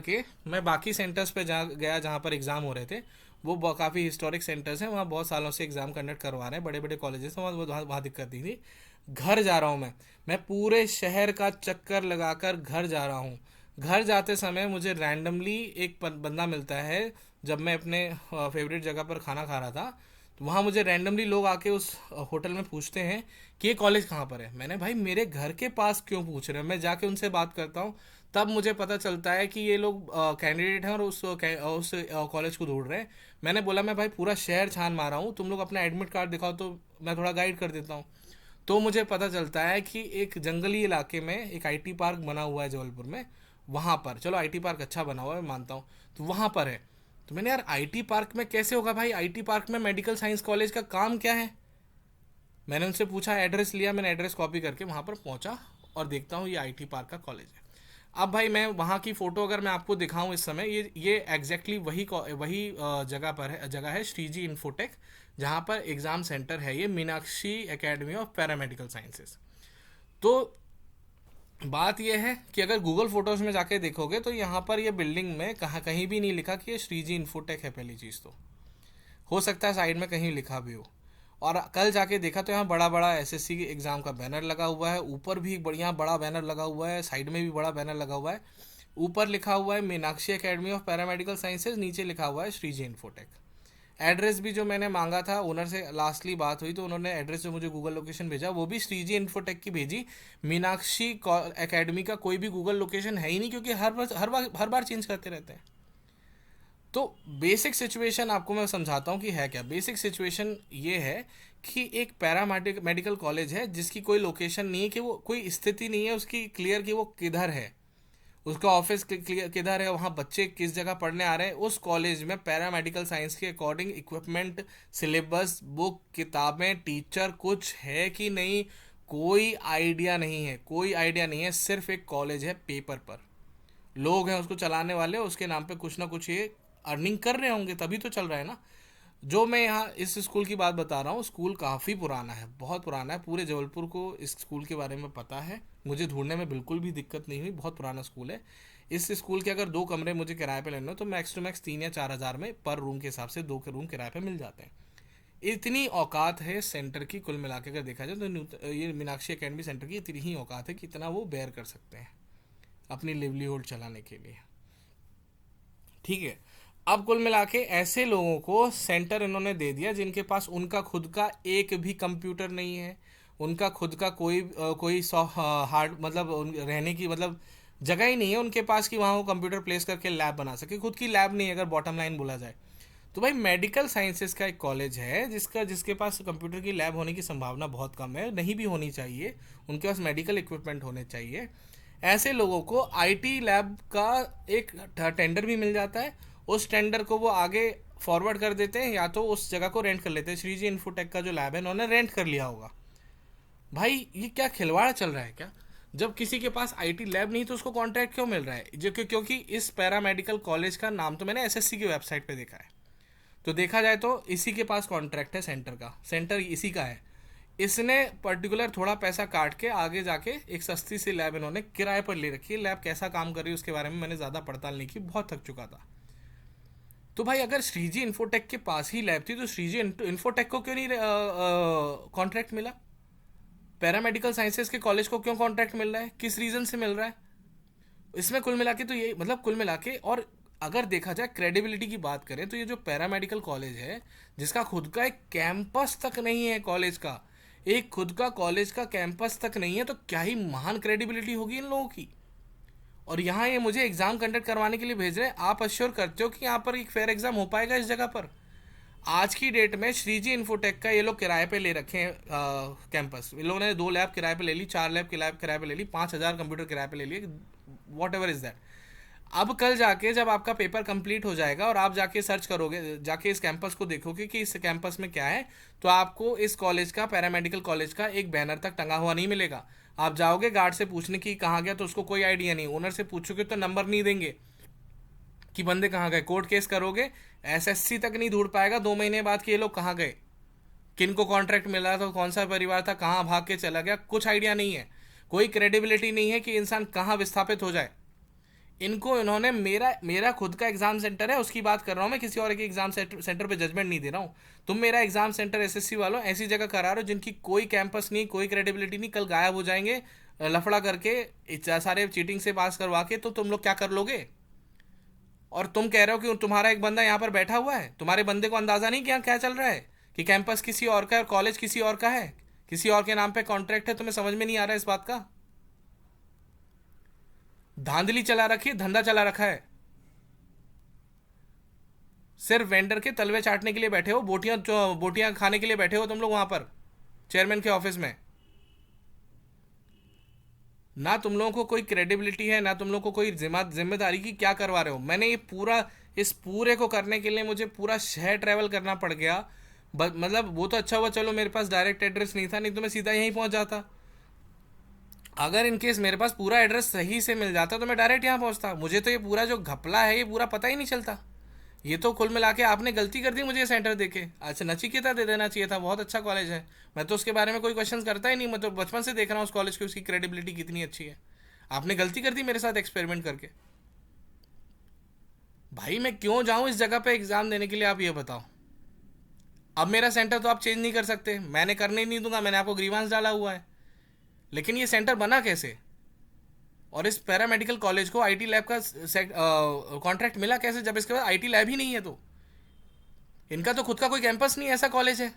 के मैं बाकी सेंटर्स पे जा गया जहाँ पर एग्ज़ाम हो रहे थे। वो काफ़ी हिस्टोरिक सेंटर्स हैं, वहाँ बहुत सालों से एग्ज़ाम कंडक्ट करवा रहे हैं, बड़े बड़े कॉलेजेस हैं, वहाँ दिक्कत नहीं थी। घर जा रहा हूँ मैं पूरे शहर का चक्कर लगाकर घर जा रहा हूँ। घर जाते समय मुझे रैंडमली एक बंदा मिलता है, जब मैं अपने फेवरेट जगह पर खाना खा रहा था, तो वहाँ मुझे रैंडमली लोग आके उस होटल में पूछते हैं कि ये कॉलेज कहाँ पर है। मैंने भाई मेरे घर के पास क्यों पूछ रहे हैं, मैं जाके उनसे बात करता हूँ। तब मुझे पता चलता है कि ये लोग कैंडिडेट हैं और उस कॉलेज को ढूंढ रहे हैं। मैंने बोला मैं भाई पूरा शहर छान मारा हूँ, तुम लोग अपना एडमिट कार्ड दिखाओ तो मैं थोड़ा गाइड कर देता हूँ। तो मुझे पता चलता है कि एक जंगली इलाके में एक आईटी पार्क बना हुआ है जबलपुर में, वहाँ पर, चलो आईटी पार्क अच्छा बना हुआ है मैं मानता हूँ, तो वहाँ पर है। तो मैंने यार आईटी पार्क में कैसे होगा भाई, आईटी पार्क में मेडिकल साइंस कॉलेज का काम क्या है? मैंने उनसे पूछा, एड्रेस लिया, मैंने एड्रेस कॉपी करके वहाँ पर पहुँचा और देखता हूँ ये आईटी पार्क का कॉलेज है। अब भाई मैं वहाँ की फ़ोटो अगर मैं आपको दिखाऊं इस समय, ये एग्जैक्टली वही जगह है श्रीजी इन्फोटेक, जहाँ पर एग्ज़ाम सेंटर है ये Meenakshi academy of paramedical sciences. तो बात यह है कि अगर गूगल फोटोज़ में जाके देखोगे तो यहाँ पर ये बिल्डिंग में कहाँ कहीं भी नहीं लिखा कि ये श्रीजी इन्फोटेक है। पहली चीज़ तो हो सकता है साइड में कहीं लिखा भी हो। और कल जाके देखा तो यहाँ बड़ा बड़ा एसएससी एग्ज़ाम का बैनर लगा हुआ है, ऊपर भी बढ़िया बड़ा बैनर लगा हुआ है, साइड में भी बड़ा बैनर लगा हुआ है। ऊपर लिखा हुआ है Meenakshi academy of paramedical sciences, नीचे लिखा हुआ है श्रीजी इन्फोटेक। एड्रेस भी जो मैंने मांगा था ओनर से, लास्टली बात हुई तो उन्होंने एड्रेस जो मुझे गूगल लोकेशन भेजा वो भी श्रीजी इन्फोटेक की भेजी। मीनाक्षी एकेडमी का कोई भी गूगल लोकेशन है ही नहीं, क्योंकि हर बार चेंज करते रहते हैं। तो बेसिक सिचुएशन आपको मैं समझाता हूँ कि है क्या। बेसिक सिचुएशन ये है कि एक मेडिकल कॉलेज है जिसकी कोई लोकेशन नहीं है, कि वो कोई स्थिति नहीं है उसकी क्लियर कि वो किधर है, उसका ऑफिस किधर है, वहाँ बच्चे किस जगह पढ़ने आ रहे हैं। उस कॉलेज में पैरामेडिकल साइंस के अकॉर्डिंग इक्विपमेंट, सिलेबस, बुक, किताबें, टीचर कुछ है कि नहीं, कोई आइडिया नहीं है, कोई आइडिया नहीं है। सिर्फ एक कॉलेज है पेपर पर, लोग हैं उसको चलाने वाले, उसके नाम पे कुछ ना कुछ ये अर्निंग कर रहे होंगे, तभी तो चल रहा है ना। जो मैं यहाँ इस स्कूल की बात बता रहा हूँ, स्कूल काफ़ी पुराना है, बहुत पुराना है, पूरे जबलपुर को इस स्कूल के बारे में पता है, मुझे ढूंढने में बिल्कुल भी दिक्कत नहीं हुई, बहुत पुराना स्कूल है। इस स्कूल के अगर 2 कमरे मुझे किराए पे लेने हो तो मैक्स टू मैक्स 3 या 4 हज़ार में पर रूम के हिसाब से 2 रूम किराए पे मिल जाते हैं। इतनी औकात है सेंटर की, कुल मिला के अगर देखा जाए तो ये मीनाक्षी एकेडमी सेंटर की इतनी ही औकात है कि इतना वो बेयर कर सकते हैं अपनी लिवलीहुड चलाने के लिए। ठीक है, अब कुल मिला के ऐसे लोगों को सेंटर इन्होंने दे दिया जिनके पास उनका खुद का एक भी कंप्यूटर नहीं है, उनका खुद का कोई हार्ड मतलब रहने की मतलब जगह ही नहीं है उनके पास कि वहाँ वो कंप्यूटर प्लेस करके लैब बना सके, खुद की लैब नहीं है अगर बॉटम लाइन बोला जाए तो। भाई मेडिकल साइंसेज का एक कॉलेज है जिसके पास कंप्यूटर की लैब होने की संभावना बहुत कम है, नहीं भी होनी चाहिए, उनके पास मेडिकल इक्विपमेंट होने चाहिए। ऐसे लोगों को आईटी लैब का एक टेंडर भी मिल जाता है, उस टेंडर को वो आगे फॉरवर्ड कर देते हैं या तो उस जगह को रेंट कर लेते हैं। श्रीजी इन्फोटेक का जो लैब है उन्होंने रेंट कर लिया होगा। भाई ये क्या खिलवाड़ चल रहा है क्या? जब किसी के पास आईटी लैब नहीं तो उसको कॉन्ट्रैक्ट क्यों मिल रहा है? जो क्योंकि इस पैरामेडिकल कॉलेज का नाम तो मैंने एसएससी की वेबसाइट पे देखा है, तो देखा जाए तो इसी के पास कॉन्ट्रैक्ट है सेंटर का, सेंटर इसी का है। इसने पर्टिकुलर थोड़ा पैसा काट के आगे जाके एक सस्ती सी लैब इन्होंने किराए पर ले रखी है। लैब कैसा काम कर रही है उसके बारे में मैंने ज़्यादा पड़ताल नहीं की, बहुत थक चुका था। तो भाई अगर श्रीजी इन्फोटेक के पास ही लैब थी तो श्रीजी इन्फोटेक को क्यों नहीं कॉन्ट्रैक्ट मिला? पैरामेडिकल साइंसेज के कॉलेज को क्यों कॉन्ट्रैक्ट मिल रहा है, किस रीज़न से मिल रहा है? इसमें कुल मिला के तो ये मतलब कुल मिला के, और अगर देखा जाए क्रेडिबिलिटी की बात करें तो ये जो पैरामेडिकल कॉलेज है जिसका खुद का एक कैंपस तक नहीं है, कॉलेज का एक खुद का कॉलेज का कैंपस तक नहीं है, तो क्या ही महान क्रेडिबिलिटी होगी इन लोगों की। और यहाँ ये मुझे एग्जाम कंडक्ट करवाने के लिए भेज रहे हैं, आप अश्योर करते हो कि यहाँ पर एक फेयर एग्जाम हो पाएगा इस जगह पर? आज की डेट में श्रीजी इन्फोटेक का ये लोग किराए पे ले रखे हैं कैंपस, इन लोगों ने 2 लैब किराए पे ले ली, 4 लैब किराए पे ले ली, 5,000 कंप्यूटर किराए पे ले लिए, वॉट एवर इज दैट। अब कल जाके जब आपका पेपर कंप्लीट हो जाएगा और आप जाके सर्च करोगे, जाके इस कैंपस को देखोगे कि इस कैंपस में क्या है, तो आपको इस कॉलेज का, पैरामेडिकल कॉलेज का एक बैनर तक टंगा हुआ नहीं मिलेगा। आप जाओगे गार्ड से पूछने की कहाँ गया तो उसको कोई आइडिया नहीं, ओनर से पूछोगे तो नंबर नहीं देंगे कि बंदे कहाँ गए। कोर्ट केस करोगे एसएससी तक नहीं ढूंढ पाएगा 2 महीने बाद कि ये लोग कहाँ गए, किन को कॉन्ट्रैक्ट मिला था, कौन सा परिवार था, कहाँ भाग के चला गया, कुछ आइडिया नहीं है। कोई क्रेडिबिलिटी नहीं है कि इंसान कहाँ विस्थापित हो जाए। इनको इन्होंने मेरा खुद का एग्जाम सेंटर है उसकी बात कर रहा हूँ मैं, किसी और के एग्जाम सेंटर पे जजमेंट नहीं दे रहा हूँ। तुम मेरा एग्जाम सेंटर एसएससी वालों ऐसी जगह करा रहे हो जिनकी कोई कैंपस नहीं, कोई क्रेडिबिलिटी नहीं, कल गायब हो जाएंगे लफड़ा करके सारे चीटिंग से पास करवा के, तो तुम लोग क्या कर लोगे? और तुम कह रहे हो कि तुम्हारा एक बंदा यहाँ पर बैठा हुआ है, तुम्हारे बंदे को अंदाजा नहीं क्या क्या चल रहा है कि कैंपस किसी और का है और कॉलेज किसी और का है, किसी और के नाम पे कॉन्ट्रैक्ट है। तुम्हें समझ में नहीं आ रहा है इस बात का? धांधली चला रखी है, धंधा चला रखा है, सिर्फ वेंडर के तलवे चाटने के लिए बैठे हो, बोटियां खाने के लिए बैठे हो तुम लोग वहां पर चेयरमैन के ऑफिस में। ना तुम लोगों को कोई क्रेडिबिलिटी है, ना तुम लोगों को कोई जिम्मेदारी की क्या करवा रहे हो। मैंने ये पूरा, इस पूरे को करने के लिए मुझे पूरा शहर ट्रैवल करना पड़ गया। मतलब वो तो अच्छा हुआ चलो मेरे पास डायरेक्ट एड्रेस नहीं था, नहीं तो मैं सीधा यहीं पहुंच जाता। अगर इनकेस मेरे पास पूरा एड्रेस सही से मिल जाता तो मैं डायरेक्ट यहाँ पहुंचता। मुझे तो ये पूरा जो घपला है ये पूरा पता ही नहीं चलता। ये तो कुल मिला के आपने गलती कर दी मुझे सेंटर देके। अच्छा नचिकेता दे देना चाहिए था, बहुत अच्छा कॉलेज है, मैं तो उसके बारे में कोई क्वेश्चन करता ही नहीं, मैं तो बचपन से देख रहा हूँ उस कॉलेज की, उसकी क्रेडिबिलिटी कितनी अच्छी है। आपने गलती कर दी मेरे साथ एक्सपेरिमेंट करके। भाई मैं क्यों जाऊँ इस जगह पे एग्जाम देने के लिए, आप ये बताओ। अब मेरा सेंटर तो आप चेंज नहीं कर सकते, मैंने करने ही नहीं दूंगा, मैंने आपको ग्रीवांस डाला हुआ है। लेकिन ये सेंटर बना कैसे, और इस पैरामेडिकल कॉलेज को आईटी लैब का कॉन्ट्रैक्ट मिला कैसे जब इसके पास आईटी लैब ही नहीं है? तो इनका तो खुद का कोई कैंपस नहीं, ऐसा कॉलेज है।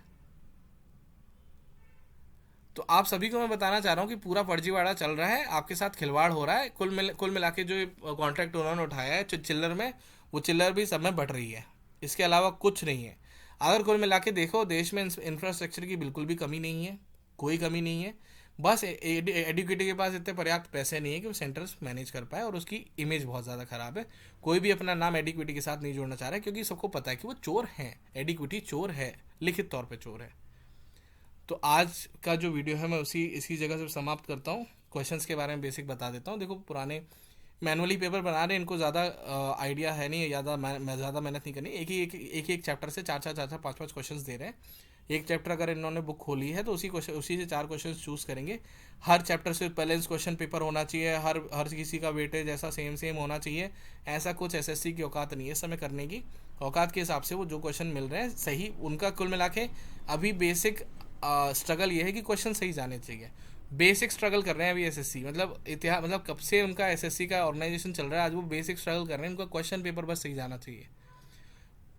तो आप सभी को मैं बताना चाह रहा हूँ कि पूरा फर्जीवाड़ा चल रहा है, आपके साथ खिलवाड़ हो रहा है। कुल मिला के जो कॉन्ट्रैक्ट उन्होंने उठाया है चिल्लर में, वो चिल्लर भी सब में बट रही है, इसके अलावा कुछ नहीं है। अगर कुल मिला के देखो देश में इंफ्रास्ट्रक्चर की बिल्कुल भी कमी नहीं है, कोई कमी नहीं है। बस एडुकेटर के पास इतने पर्याप्त पैसे नहीं है कि वो सेंटर्स मैनेज कर पाए, और उसकी इमेज बहुत ज़्यादा ख़राब है। कोई भी अपना नाम एडिक्विटी के साथ नहीं जोड़ना चाह रहा है क्योंकि सबको पता है कि वो चोर हैं, एडिक्विटी चोर है, लिखित तौर पे चोर है। तो आज का जो वीडियो है मैं इसी जगह से समाप्त करता हूँ। क्वेश्चंस के बारे में बेसिक बता देता हूँ। देखो पुराने मैनुअली पेपर बना रहे हैं, इनको ज़्यादा आइडिया है नहीं, ज़्यादा मेहनत नहीं करनी। एक चैप्टर से चार पाँच क्वेश्चंस दे रहे हैं। एक चैप्टर अगर इन्होंने बुक खोली है तो उसी से 4 क्वेश्चन चूज़ करेंगे। हर चैप्टर से बैलेंस क्वेश्चन पेपर होना चाहिए, हर किसी का वेटेज ऐसा सेम होना चाहिए। ऐसा कुछ एसएससी की औकात नहीं है इस समय करने की। औकात के हिसाब से वो जो क्वेश्चन मिल रहे हैं सही, उनका कुल मिला के अभी बेसिक स्ट्रगल ये है कि क्वेश्चन सही जाने चाहिए। बेसिक स्ट्रगल कर रहे हैं अभी एसएससी, मतलब इतिहास, मतलब कब से उनका एसएससी का ऑर्गेनाइजेशन चल रहा है, आज वो बेसिक स्ट्रगल कर रहे हैं, उनका क्वेश्चन पेपर बस सही जाना चाहिए।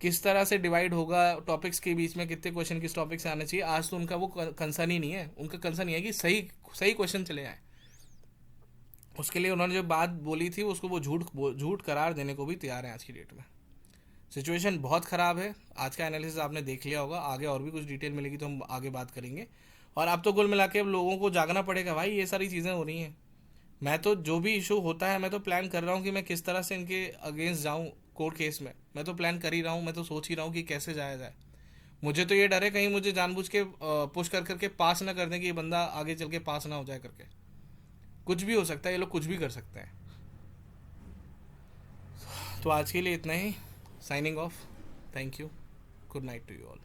किस तरह से डिवाइड होगा टॉपिक्स के बीच में, कितने क्वेश्चन किस टॉपिक से आने चाहिए, आज तो उनका वो कंसर्न ही नहीं है। उनका कंसर्न ये है कि सही सही क्वेश्चन चले आए। उसके लिए उन्होंने जो बात बोली थी उसको वो झूठ करार देने को भी तैयार है आज की डेट में। सिचुएशन बहुत ख़राब है। आज का एनालिसिस आपने देख लिया होगा, आगे और भी कुछ डिटेल मिलेगी तो हम आगे बात करेंगे। और अब तो कुल मिला के अब लोगों को जागना पड़ेगा भाई, ये सारी चीज़ें हो रही हैं। मैं तो जो भी इशू होता है मैं तो प्लान कर रहा हूँ कि मैं किस तरह से इनके अगेंस्ट जाऊँ कोर्ट केस में। मैं तो प्लान कर ही रहा हूँ, मैं तो सोच ही रहा हूँ कि कैसे जाया जाए। मुझे तो ये डर है कहीं मुझे जानबूझ के पुश कर करके पास ना कर दें कि ये बंदा आगे चल के पास ना हो जाए करके। कुछ भी हो सकता है, ये लोग कुछ भी कर सकते हैं। तो आज के लिए इतना ही। Signing off. Thank you. Good night to you all.